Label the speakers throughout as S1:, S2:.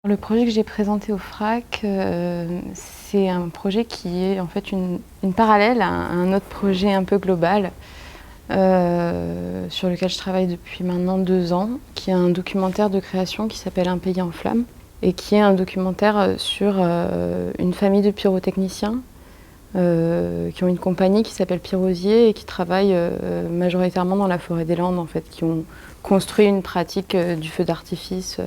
S1: Le projet que j'ai présenté au FRAC, c'est un projet qui est en fait une parallèle à un autre projet un peu global sur lequel je travaille depuis maintenant 2 ans, qui est un documentaire de création qui s'appelle Un pays en flammes et qui est un documentaire sur une famille de pyrotechniciens qui ont une compagnie qui s'appelle Pyrosier et qui travaillent majoritairement dans la forêt des Landes en fait, qui ont construit une pratique du feu d'artifice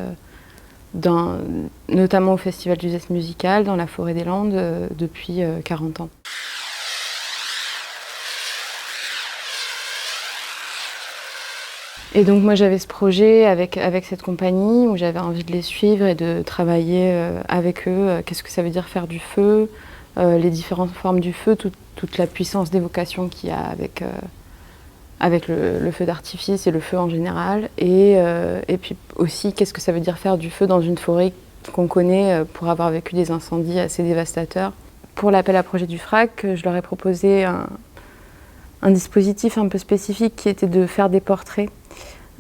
S1: notamment au Festival du Zest musical, dans la forêt des Landes, depuis 40 ans. Et donc moi j'avais ce projet avec cette compagnie où j'avais envie de les suivre et de travailler avec eux. Qu'est-ce que ça veut dire faire du feu, les différentes formes du feu, toute la puissance d'évocation qu'il y a avec le feu d'artifice et le feu en général. Et puis aussi, qu'est-ce que ça veut dire faire du feu dans une forêt qu'on connaît pour avoir vécu des incendies assez dévastateurs. Pour l'appel à projet du FRAC, je leur ai proposé un dispositif un peu spécifique qui était de faire des portraits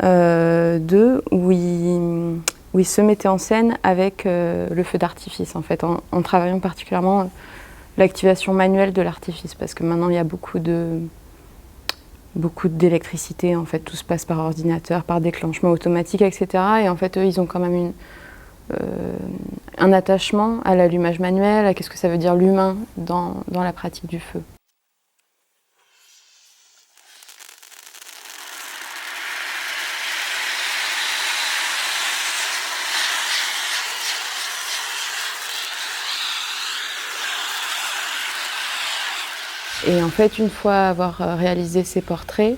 S1: d'eux où ils se mettaient en scène avec le feu d'artifice, en fait, en travaillant particulièrement l'activation manuelle de l'artifice, parce que maintenant il y a beaucoup d'électricité, en fait, tout se passe par ordinateur, par déclenchement automatique, etc. Et en fait, eux, ils ont quand même un attachement à l'allumage manuel, à qu'est-ce que ça veut dire l'humain dans la pratique du feu. Et en fait, une fois avoir réalisé ces portraits,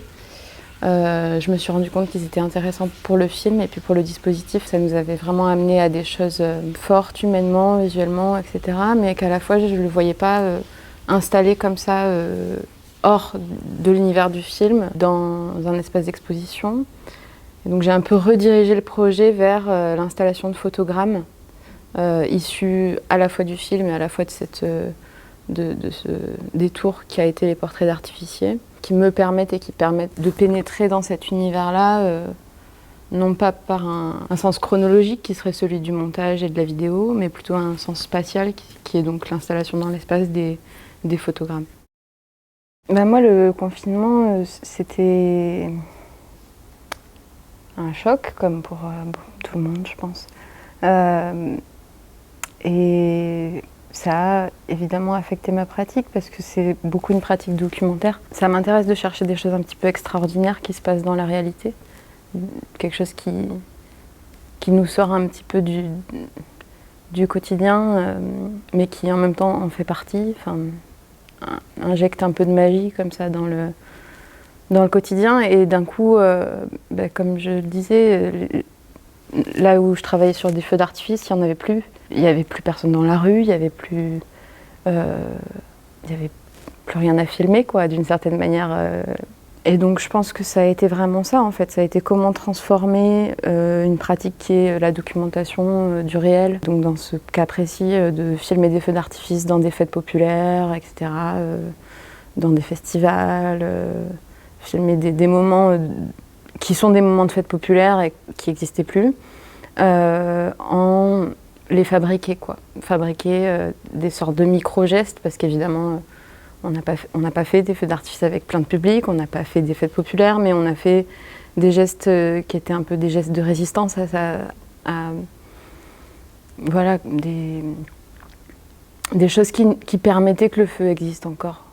S1: je me suis rendu compte qu'ils étaient intéressants pour le film et puis pour le dispositif. Ça nous avait vraiment amené à des choses fortes humainement, visuellement, etc. Mais qu'à la fois, je ne le voyais pas installé comme ça, hors de l'univers du film, dans un espace d'exposition. Et donc j'ai un peu redirigé le projet vers l'installation de photogrammes issus à la fois du film et à la fois de ce détour qui a été les portraits d'artificiers, qui me permettent et qui permettent de pénétrer dans cet univers-là, non pas par un sens chronologique qui serait celui du montage et de la vidéo, mais plutôt un sens spatial qui est donc l'installation dans l'espace des photogrammes. Ben moi, le confinement, c'était un choc, comme pour tout le monde, je pense. Et ça a évidemment affecté ma pratique parce que c'est beaucoup une pratique documentaire. Ça m'intéresse de chercher des choses un petit peu extraordinaires qui se passent dans la réalité. Quelque chose qui nous sort un petit peu du quotidien, mais qui en même temps en fait partie. Enfin, injecte un peu de magie comme ça dans le quotidien. Et d'un coup, comme je le disais, là où je travaillais sur des feux d'artifice, il n'y en avait plus. Il n'y avait plus personne dans la rue, il n'y avait plus rien à filmer, quoi, d'une certaine manière. Et donc je pense que ça a été vraiment ça, en fait. Ça a été comment transformer une pratique qui est la documentation du réel. Donc dans ce cas précis, de filmer des feux d'artifice dans des fêtes populaires, etc., dans des festivals, filmer des moments qui sont des moments de fêtes populaires et qui n'existaient plus, en les fabriquer, quoi. Fabriquer des sortes de micro-gestes, parce qu'évidemment, on n'a pas fait des feux d'artifice avec plein de public, on n'a pas fait des fêtes populaires, mais on a fait des gestes qui étaient un peu des gestes de résistance voilà, des choses qui permettaient que le feu existe encore.